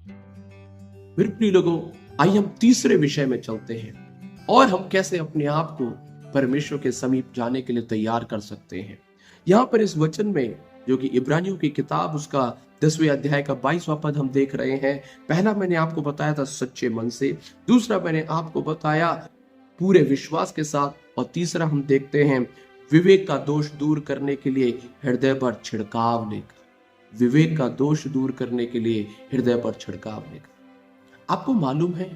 मेरे प्रिय लोगों, आइए हम तीसरे विषय में चलते हैं और हम कैसे अपने आप को परमेश्वर के समीप जाने के लिए तैयार कर सकते हैं। यहाँ पर इस वचन में, जो कि इब्रानियों की किताब उसका 10वें अध्याय का 22वां पद हम देख रहे हैं। पहला मैंने आपको बताया था सच्चे मन से, दूसरा मैंने आपको बताया पूरे विश्वास के साथ, और तीसरा हम देखते हैं विवेक का दोष दूर करने के लिए हृदय पर छिड़काव लेकर। विवेक का दोष दूर करने के लिए हृदय पर छिड़काव लेकर। आपको मालूम है,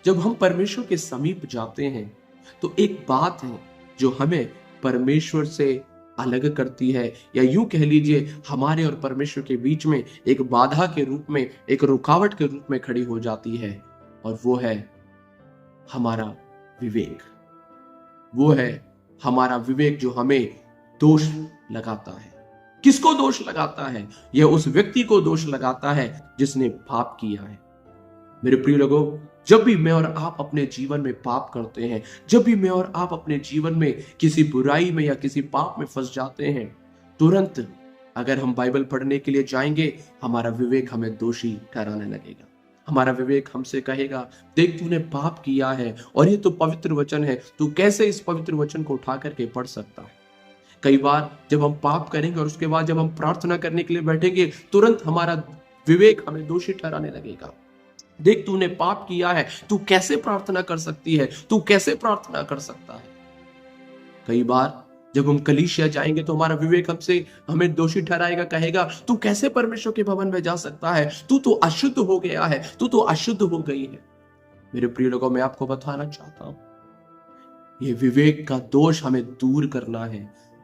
जब हम परमेश्वर के समीप जाते हैं तो एक बात है जो हमें परमेश्वर से अलग करती है, या यूं कह लीजिए हमारे और परमेश्वर के बीच में एक बाधा के रूप में, एक रुकावट के रूप में खड़ी हो जाती है, और वो है हमारा विवेक। वो है हमारा विवेक जो हमें दोष लगाता है। किसको दोष लगाता है? यह उस व्यक्ति को दोष लगाता है जिसने पाप किया है। मेरे प्रिय लोगों, जब भी मैं और आप अपने जीवन में पाप करते हैं, जब भी मैं और आप अपने जीवन में किसी बुराई में या किसी पाप में फंस जाते हैं, तुरंत अगर हम बाइबल पढ़ने के लिए जाएंगे, हमारा विवेक हमें दोषी ठहराने लगेगा। हमारा विवेक हमसे कहेगा, देख तूने पाप किया है और ये तो पवित्र वचन है, तू कैसे इस पवित्र वचन को उठा करके पढ़ सकता है। कई बार जब हम पाप करेंगे और उसके बाद जब हम प्रार्थना करने के लिए बैठेंगे, तुरंत हमारा विवेक हमें दोषी ठहराने लगेगा। देख तूने पाप किया है, तू कैसे प्रार्थना कर सकती है, तू कैसे प्रार्थना कर सकता है। कई बार जब हम कलीसिया जाएंगे तो हमारा विवेक हमें दोषी ठहराएगा, कहेगा तू कैसे परमेश्वर के भवन में जा सकता है, तू तो अशुद्ध हो गया है, तू तो अशुद्ध हो गई है। मेरे प्रिय लोगों, मैं आपको बताना चाहता हूं, ये विवेक का दोष हमें दूर करना है,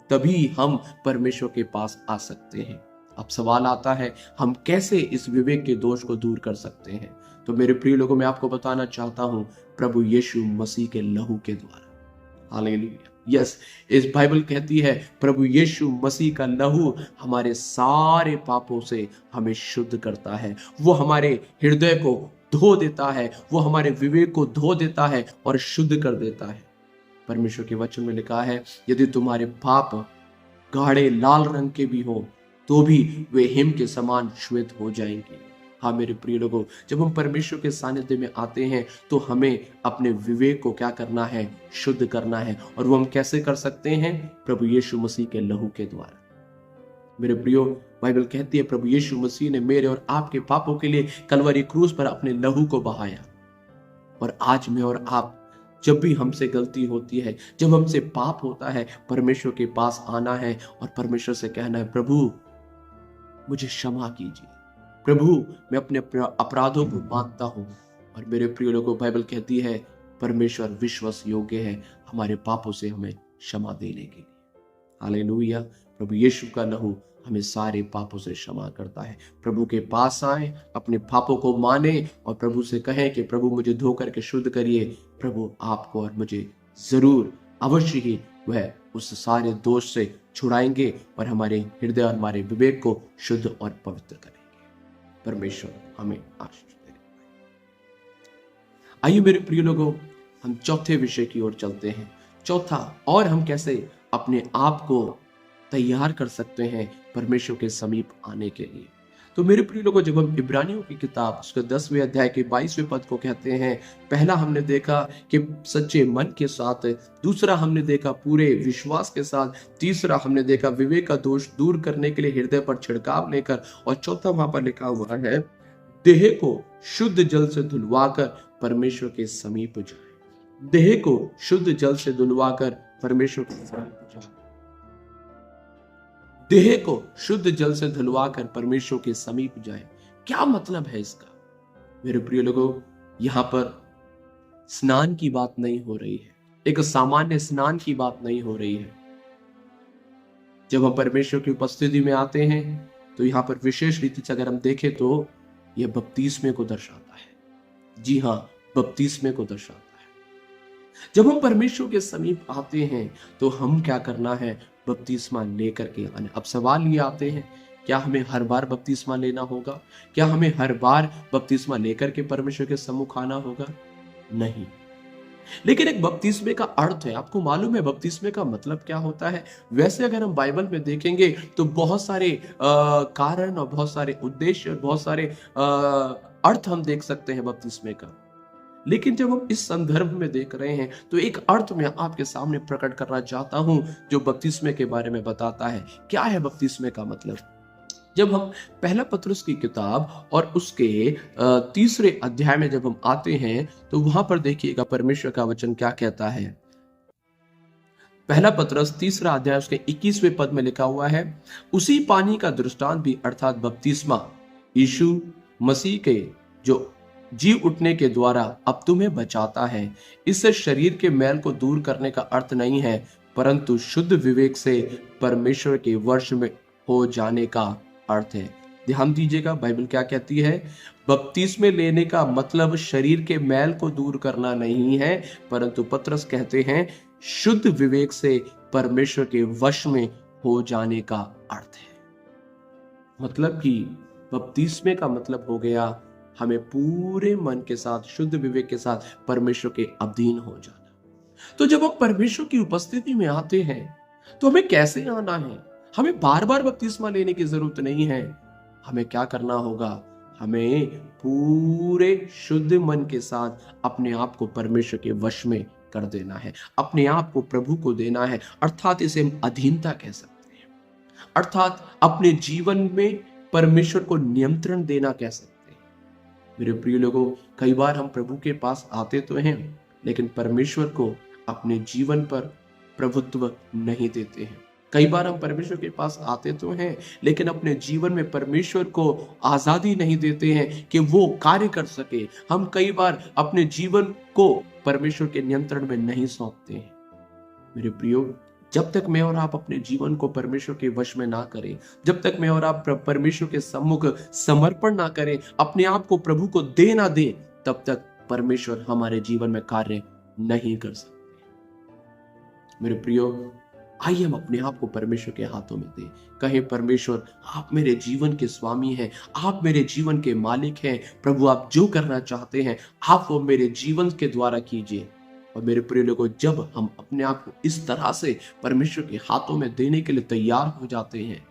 तभी हम परमेश्वर के पास आ सकते हैं। अब सवाल आता है, हम कैसे इस विवेक के दोष को दूर कर सकते हैं? तो मेरे प्रिय लोगों, मैं आपको बताना चाहता हूं, प्रभु यीशु मसीह के लहू के द्वारा। हालेलुया। यस, इस बाइबल कहती है प्रभु यीशु मसीह का लहू हमारे सारे पापों से हमें शुद्ध करता है। वो हमारे हृदय को धो देता है, वो हमारे विवेक को धो देता है और शुद्ध कर देता है। परमेश्वर के वचन में लिखा है, यदि तुम्हारे पाप गाढ़े लाल रंग के भी हो तो भी वे हिम के समान श्वेत हो जाएंगे। हाँ मेरे प्रिय लोगों, जब हम परमेश्वर के सानिध्य में आते हैं तो हमें अपने विवेक को क्या करना है? शुद्ध करना है। और वो हम कैसे कर सकते हैं? प्रभु यीशु मसीह के लहू के द्वारा। मेरे प्रियो, बाइबल कहती है प्रभु यीशु मसीह ने मेरे और आपके पापों के लिए कलवरी क्रूस पर अपने लहू को बहाया। और आज मैं और आप, जब भी हमसे गलती होती है, जब हमसे पाप होता है, परमेश्वर के पास आना है और परमेश्वर से कहना है, प्रभु मुझे क्षमा कीजिए, प्रभु मैं अपने अपराधों को मानता हूं। और मेरे प्रिय लोगों, बाइबल कहती है परमेश्वर विश्वास योग्य है हमारे पापों से हमें क्षमा देने के लिए। हालेलुया। प्रभु यीशु का लहू हमें सारे पापों से क्षमा करता है। प्रभु के पास आए, अपने पापों को माने और प्रभु से कहें कि प्रभु मुझे धो करके शुद्ध करिए। प्रभु आपको और मुझे जरूर अवश्य ही वह उस सारे दोष से छुड़ाएंगे और हमारे हृदय और हमारे विवेक को शुद्ध और पवित्र करेंगे। परमेश्वर हमें आशीष दे। आइए मेरे प्रिय लोगों, हम चौथे विषय की ओर चलते हैं। चौथा, और हम कैसे अपने आप को तैयार कर सकते हैं परमेश्वर के समीप आने के लिए। तो मेरे प्रिय लोगों, जब हम इब्रानियों की किताब उसके 10वें अध्याय के 22वें पद को कहते हैं, पहला हमने देखा कि सच्चे मन के साथ, दूसरा हमने देखा पूरे विश्वास के साथ, तीसरा हमने देखा विवेक का दोष दूर करने के लिए हृदय पर छिड़काव लेकर, और चौथा वहां पर लिखा हुआ है देह को शुद्ध जल से धुलवाकर परमेश्वर के समीप जाए। देह को शुद्ध जल से धुलवाकर परमेश्वर के समीप जाए। देह को शुद्ध जल से धुलवाकर परमेश्वर के समीप जाए। क्या मतलब है इसका? मेरे प्रिय लोगों, यहां पर स्नान की बात नहीं हो रही है, एक सामान्य स्नान की बात नहीं हो रही है। जब हम परमेश्वर की उपस्थिति में आते हैं तो यहां पर विशेष रीति से अगर हम देखें तो यह बपतिस्मे को दर्शाता है। जी हां, बपतिस्मे को दर्शाता है। जब हम परमेश्वर के समीप आते हैं तो हम क्या करना है? बपतिस्मा लेकर के आना। अब सवाल ये आते हैं, क्या हमें हर बार बपतिस्मा लेना होगा? क्या हमें हर बार बपतिस्मा लेकर के परमेश्वर के सम्मुख आना होगा? नहीं। लेकिन एक बपतिस्मे का अर्थ है, आपको मालूम है बपतिस्मे का मतलब क्या होता है? वैसे अगर हम बाइबल में देखेंगे तो बहुत सारे कारण और बहुत सारे उद्देश्य, बहुत सारे अर्थ हम देख सकते हैं बपतिस्मे का। लेकिन जब हम इस संदर्भ में देख रहे हैं तो एक अर्थ मैं आपके सामने प्रकट करना चाहता हूं जो बपतिस्मे के बारे में बताता है। क्या है बपतिस्मे का मतलब? जब हम पहला पतरस की किताब और उसके तीसरे अध्याय में जब हम आते हैं तो वहां पर देखिएगा परमेश्वर का वचन क्या कहता है। पहला पतरस तीसरा अध्याय उसके 21वें पद में लिखा हुआ है, उसी पानी का दृष्टांत भी अर्थात बपतिस्मा यीशु मसीह के जो जी उठने के द्वारा अब तुम्हें बचाता है। इससे शरीर के मैल को दूर करने का अर्थ नहीं है, परंतु शुद्ध विवेक से परमेश्वर के वश में हो जाने का अर्थ है। ध्यान दीजिएगा बाइबल क्या कहती है। बपतिस्मे लेने का मतलब शरीर के मैल को दूर करना नहीं है, परंतु पतरस कहते हैं शुद्ध विवेक से परमेश्वर के वश में हो जाने का अर्थ है। मतलब कि बपतिस्मे का मतलब हो गया हमें पूरे मन के साथ, शुद्ध विवेक के साथ परमेश्वर के अधीन हो जाना। तो जब हम परमेश्वर की उपस्थिति में आते हैं तो हमें कैसे आना है? हमें बार बार बपतिस्मा लेने की जरूरत नहीं है। हमें क्या करना होगा? हमें पूरे शुद्ध मन के साथ अपने आप को परमेश्वर के वश में कर देना है, अपने आप को प्रभु को देना है। अर्थात इसे हम अधीनता कह सकते हैं, अर्थात अपने जीवन में परमेश्वर को नियंत्रण देना कह सकते हैं। मेरे प्रिय लोगों, कई बार हम प्रभु के पास आते तो हैं लेकिन परमेश्वर को अपने जीवन पर प्रभुत्व नहीं देते हैं। कई बार हम परमेश्वर के पास आते तो हैं लेकिन अपने जीवन में परमेश्वर को आजादी नहीं देते हैं कि वो कार्य कर सके। हम कई बार अपने जीवन को परमेश्वर के नियंत्रण में नहीं सौंपते हैं। मेरे प्रियो, जब तक मैं और आप अपने जीवन को परमेश्वर के वश में ना करें, जब तक मैं और आप परमेश्वर के सम्मुख समर्पण ना करें, अपने आप को प्रभु को दे ना दे, तब तक परमेश्वर हमारे जीवन में कार्य नहीं कर सकते। मेरे प्रियो, आइए हम अपने आप को परमेश्वर के हाथों में दें। कहें परमेश्वर आप मेरे जीवन के स्वामी हैं, आप मेरे जीवन के मालिक हैं। प्रभु आप जो करना चाहते हैं आप वो मेरे जीवन के द्वारा कीजिए। और मेरे प्रिय लोगों, जब हम अपने आप को इस तरह से परमेश्वर के हाथों में देने के लिए तैयार हो जाते हैं,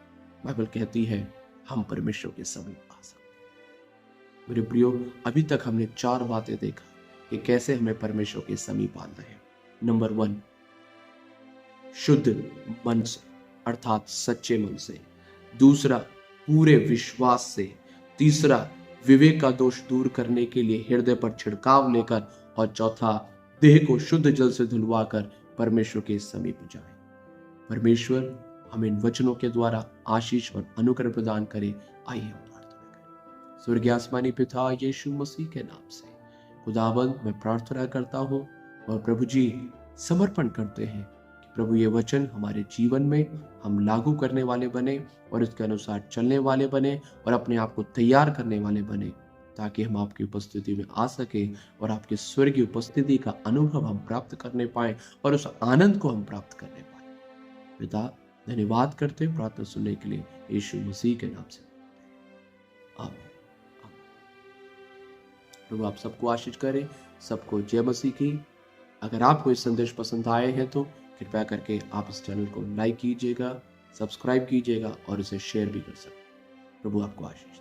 बाइबल कहती है हम परमेश्वर के समीप आ सकते हैं। मेरे प्रियो, अभी तक हमने 4 बातें देखा कि कैसे हमें परमेश्वर के समीप आना है। नंबर 1, शुद्ध मन से, अर्थात सच्चे मन से। दूसरा, पूरे विश्वास से। तीसरा, विवेक का दोष दूर करने के लिए हृदय पर छिड़काव लेकर। और चौथा, देह को शुद्ध जल से धुलवाकर परमेश्वर के समीप जाए। परमेश्वर हमें इन वचनों के द्वारा आशीष और अनुग्रह प्रदान करे। आइए हम प्रार्थना करें। स्वर्गीय आसमानी पिता, यीशु मसीह के नाम से खुदावंद मैं प्रार्थना करता हूँ और प्रभु जी समर्पण करते हैं कि प्रभु ये वचन हमारे जीवन में हम लागू करने वाले बने और इसके अनुसार चलने वाले बने और अपने आप को तैयार करने वाले बने, ताकि हम आपकी उपस्थिति में आ सके और आपकी स्वर्गीय उपस्थिति का अनुभव हम प्राप्त करने पाए और उस आनंद को हम प्राप्त करने पाए। पिता, धन्यवाद करते हैं प्रार्थना सुनने के लिए यीशु मसीह के नाम से, आमीन। प्रभु आप सबको आशीष करे, सबको जय मसीह की। अगर आपको ये संदेश पसंद आए हैं तो कृपया करके आप इस चैनल को लाइक कीजिएगा, सब्सक्राइब कीजिएगा और इसे शेयर भी कर सकते हैं। प्रभु आपको आशीष